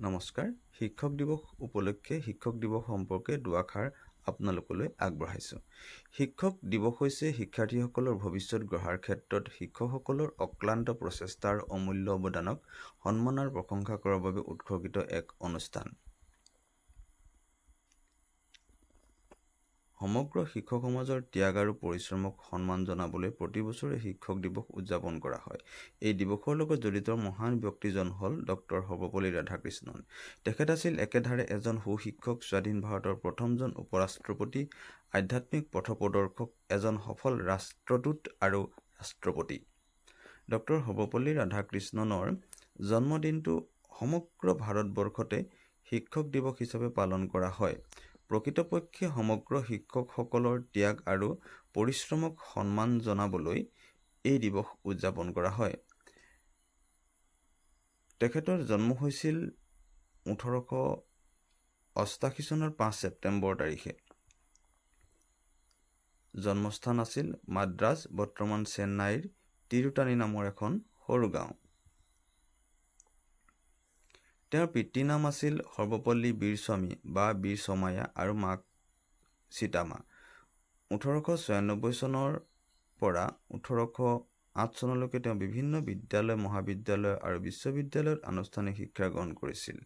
নমস্কাৰ। শিক্ষক দিৱস উপলক্ষে শিক্ষক দিৱস সম্পৰ্কে দুআষাৰ আপোনালোকলৈ আগবঢ়াইছোঁ। শিক্ষক দিৱস হৈছে শিক্ষাৰ্থীসকলৰ ভৱিষ্যত গঢ়াৰ ক্ষেত্ৰত শিক্ষকসকলৰ অক্লান্ত প্ৰচেষ্টা আৰু অমূল্য অৱদানক সন্মান আৰু প্ৰশংসা কৰাৰ বাবে উৎসৰ্গিত এক অনুষ্ঠান। সমগ্ৰ শিক্ষক সমাজৰ ত্যাগ আৰু পৰিশ্ৰমক সন্মান জনাবলৈ প্ৰতি বছৰে শিক্ষক দিৱস উদযাপন কৰা হয়। এই দিৱসৰ লগত জড়িত মহান ব্যক্তিজন হ'ল ডক্টৰ সৰ্বপল্লী ৰাধাকৃষ্ণন। তেখেত আছিল একেধাৰে এজন সুশিক্ষক, স্বাধীন ভাৰতৰ প্ৰথমজন উপৰাষ্ট্ৰপতি, আধ্যাত্মিক পথপ্ৰদৰ্শক, এজন সফল ৰাষ্ট্ৰদূত আৰু ৰাষ্ট্ৰপতি। ডক্টৰ সৰ্বপল্লী ৰাধাকৃষ্ণনৰ জন্মদিনটো সমগ্ৰ ভাৰতবৰ্ষতে শিক্ষক দিৱস হিচাপে পালন কৰা হয়। প্ৰকৃতপক্ষে সমগ্ৰ শিক্ষকসকলৰ ত্যাগ আৰু পৰিশ্ৰমক সন্মান জনাবলৈ এই দিৱস উদযাপন কৰা হয়। তেখেতৰ জন্ম হৈছিল 1888 চনৰ 5 ছেপ্টেম্বৰ তাৰিখে। জন্মস্থান আছিল মাদ্ৰাজ, বৰ্তমান চেন্নাইৰ তিৰুতানি নামৰ এখন সৰু গাঁও। তেওঁৰ পিতৃৰ নাম আছিল সৰ্বপল্লী বীৰস্বামী বা বীৰ ছমায়া আৰু মাক সীতামা। 1896 চনৰ পৰা 1808 চনলৈকে তেওঁ বিভিন্ন বিদ্যালয়, মহাবিদ্যালয় আৰু বিশ্ববিদ্যালয়ত আনুষ্ঠানিক শিক্ষা গ্ৰহণ কৰিছিল।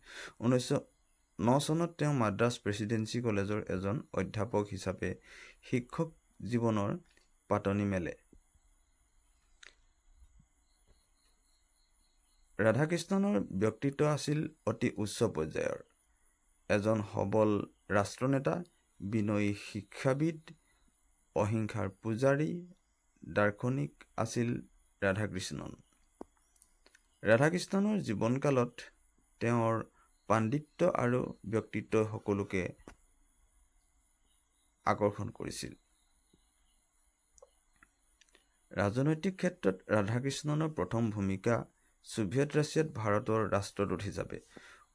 1909 চনত তেওঁ মাদ্ৰাজ প্ৰেচিডেন্সি কলেজৰ এজন অধ্যাপক হিচাপে শিক্ষক জীৱনৰ পাতনি মেলে। ৰাধাকৃষ্ণনৰ ব্যক্তিত্ব আছিল অতি উচ্চ পৰ্যায়ৰ। এজন সবল ৰাষ্ট্ৰনেতা, বিনয়ী শিক্ষাবিদ, অহিংসাৰ পূজাৰী, দাৰ্শনিক আছিল ৰাধাকৃষ্ণন। ৰাধাকৃষ্ণনৰ জীৱনকালত তেওঁৰ পাণ্ডিত্য আৰু ব্যক্তিত্বই সকলোকে আকৰ্ষণ কৰিছিল। ৰাজনৈতিক ক্ষেত্ৰত ৰাধাকৃষ্ণনৰ প্ৰথম ভূমিকা ছোভিয়েট ৰাছিয়াত ভাৰতৰ ৰাষ্ট্ৰদূত হিচাপে।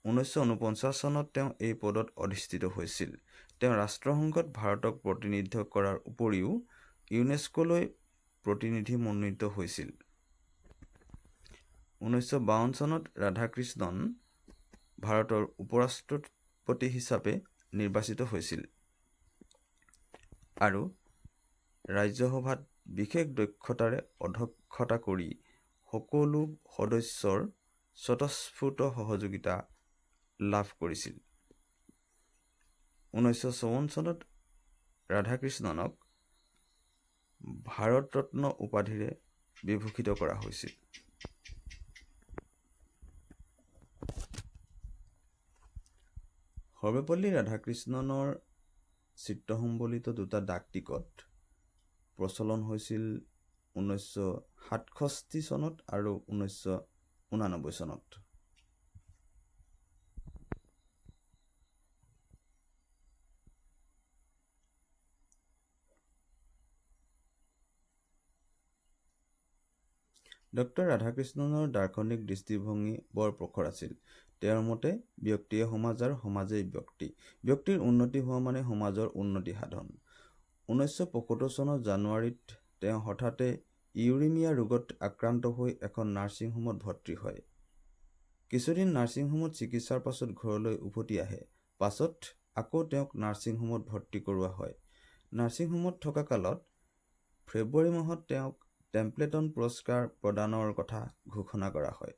1949 চনত তেওঁ এই পদত অধিষ্ঠিত হৈছিল। তেওঁ ৰাষ্ট্ৰসংঘত ভাৰতক প্ৰতিনিধিত্ব কৰাৰ উপৰিও ইউনেস্কোলৈ প্ৰতিনিধি মনোনীত হৈছিল। 1952 চনত ৰাধাকৃষ্ণন ভাৰতৰ উপৰাষ্ট্ৰপতি হিচাপে নিৰ্বাচিত হৈছিল আৰু ৰাজ্যসভাত বিশেষ দক্ষতাৰে অধ্যক্ষতা কৰি সকলো সদস্যৰ স্বতঃস্ফূৰ্ত সহযোগিতা লাভ কৰিছিল। 1954 চনত ৰাধাকৃষ্ণনক ভাৰত ৰত্ন উপাধিৰে বিভূষিত কৰা হৈছিল। সৰ্বপল্লী ৰাধাকৃষ্ণনৰ চিত্ৰসম্বলিত দুটা ডাক টিকট প্ৰচলন হৈছিল 1967 চনত আৰু 1989 চনত। ডক্টৰ ৰাধাকৃষ্ণনৰ দাৰ্শনিক দৃষ্টিভংগী বৰ প্ৰখৰ আছিল। তেওঁৰ মতে ব্যক্তিয়ে সমাজ আৰু সমাজেই ব্যক্তি। ব্যক্তিৰ উন্নতি হোৱা মানে সমাজৰ উন্নতি সাধন। 1975 চনৰ জানুৱাৰীত তেওঁ হঠাতে ইউৰেমিয়া ৰোগত আক্ৰান্ত হৈ এখন নাৰ্ছিং হোমত ভৰ্তি হয়। কিছুদিন নাৰ্ছিং হোমত চিকিৎসাৰ পাছত ঘৰলৈ উভতি আহে। পাছত আকৌ তেওঁক নাৰ্ছিং হোমত ভৰ্তি কৰোৱা হয়। নাৰ্ছিং হোমত থকা কালত ফেব্ৰুৱাৰী মাহত তেওঁক টেম্পলেটন পুৰস্কাৰ প্ৰদানৰ কথা ঘোষণা কৰা হয়।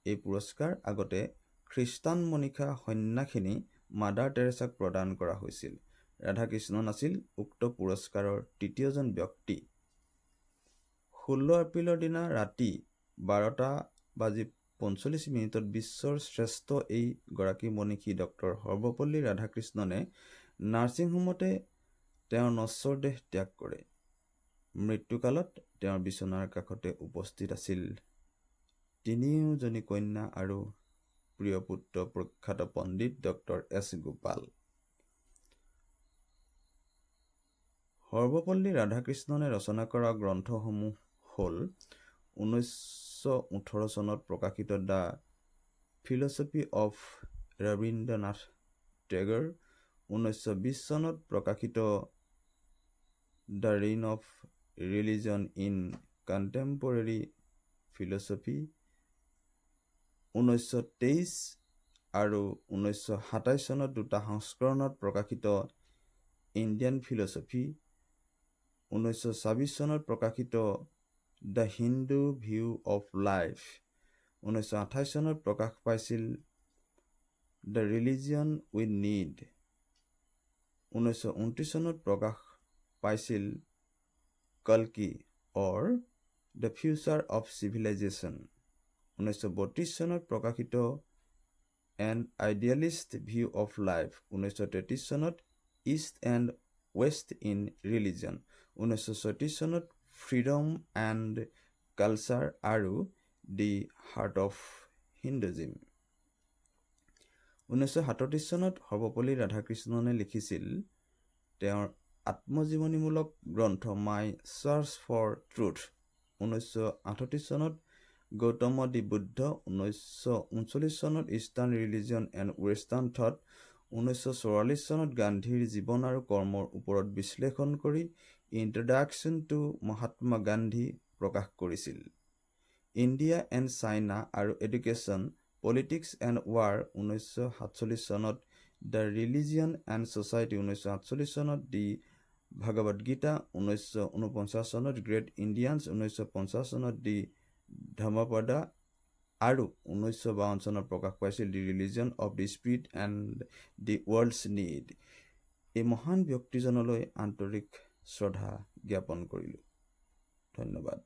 এই পুৰস্কাৰ আগতে খ্ৰীষ্টান মনীষা সন্ন্যাসিনী মাদাৰ টেৰেছাক প্ৰদান কৰা হৈছিল। ৰাধাকৃষ্ণন আছিল উক্ত পুৰস্কাৰৰ তৃতীয়জন ব্যক্তি। 16 এপ্ৰিলৰ দিনা ৰাতি 12:45 বিশ্বৰ শ্ৰেষ্ঠ এই গৰাকী মনীষী ডক্টৰ সৰ্বপল্লী ৰাধাকৃষ্ণনে নাৰ্ছিং হোমতে তেওঁৰ নশ্বৰ দেহ ত্যাগ কৰে। মৃত্যুকালত তেওঁৰ বিচনাৰ কাষতে উপস্থিত আছিল তিনিওজনী কন্যা আৰু প্ৰিয় পুত্ৰ প্ৰখ্যাত পণ্ডিত ডক্টৰ এছ গোপাল। সৰ্বপল্লী ৰাধাকৃষ্ণনে ৰচনা কৰা গ্ৰন্থসমূহ হ'ল 1918 চনত প্ৰকাশিত দ্য ফিলছফি অফ ৰবীন্দ্ৰনাথ টেগৰ, 1920 চনত প্ৰকাশিত the reign of religion in contemporary philosophy, 1923 আৰু 1927 চনত দুটা সংস্কৰণত প্ৰকাশিত ইণ্ডিয়ান ফিলচফি, 1926 চনত প্ৰকাশিত the Hindu view of life, 1928 চনত প্ৰকাশ পাইছিল দ্য ৰিলিজিয়ন উই নিড, 1929 চনত প্ৰকাশ পাইছিল কল্কি or the future of civilisation, 1932 চনত প্ৰকাশিত an idealist view of life, 1933 চনত east and west in religion, 1936 চনত ফ্ৰীডম এণ্ড কালচাৰ আৰু দি হাৰ্ট অফ হিন্দুজিম। 1937 চনত সৰ্বপল্লী ৰাধাকৃষ্ণনে লিখিছিল তেওঁৰ আত্মজীৱনীমূলক গ্ৰন্থ মাই চাৰ্চ ফৰ ট্ৰুথ। 1938 চনত গৌতম দি বুদ্ধ, 1939 চনত eastern religion and western thought, 1944 চনত গান্ধীৰ জীৱন আৰু কৰ্মৰ ওপৰত বিশ্লেষণ কৰি ইন্ট্ৰডাকশ্যন টু মহাত্মা গান্ধী প্ৰকাশ কৰিছিল। ইণ্ডিয়া এণ্ড চাইনা আৰু এডুকেশ্যন, পলিটিক্স এণ্ড ৱাৰ, 1947 চনত দ্য ৰিলিজিয়ন এণ্ড ছ'চাইটি, 1948 চনত দি ভগৱদ গীতা, 1949 চনত গ্ৰেট ইণ্ডিয়ানছ, 1950 চনত দি ধৰ্মপদা আৰু 1952 চনত প্ৰকাশ পাইছিল the religion of the spirit and the world's need. এই মহান ব্যক্তিজনলৈ আন্তৰিক শ্ৰদ্ধা জ্ঞাপন কৰিলোঁ। ধন্যবাদ।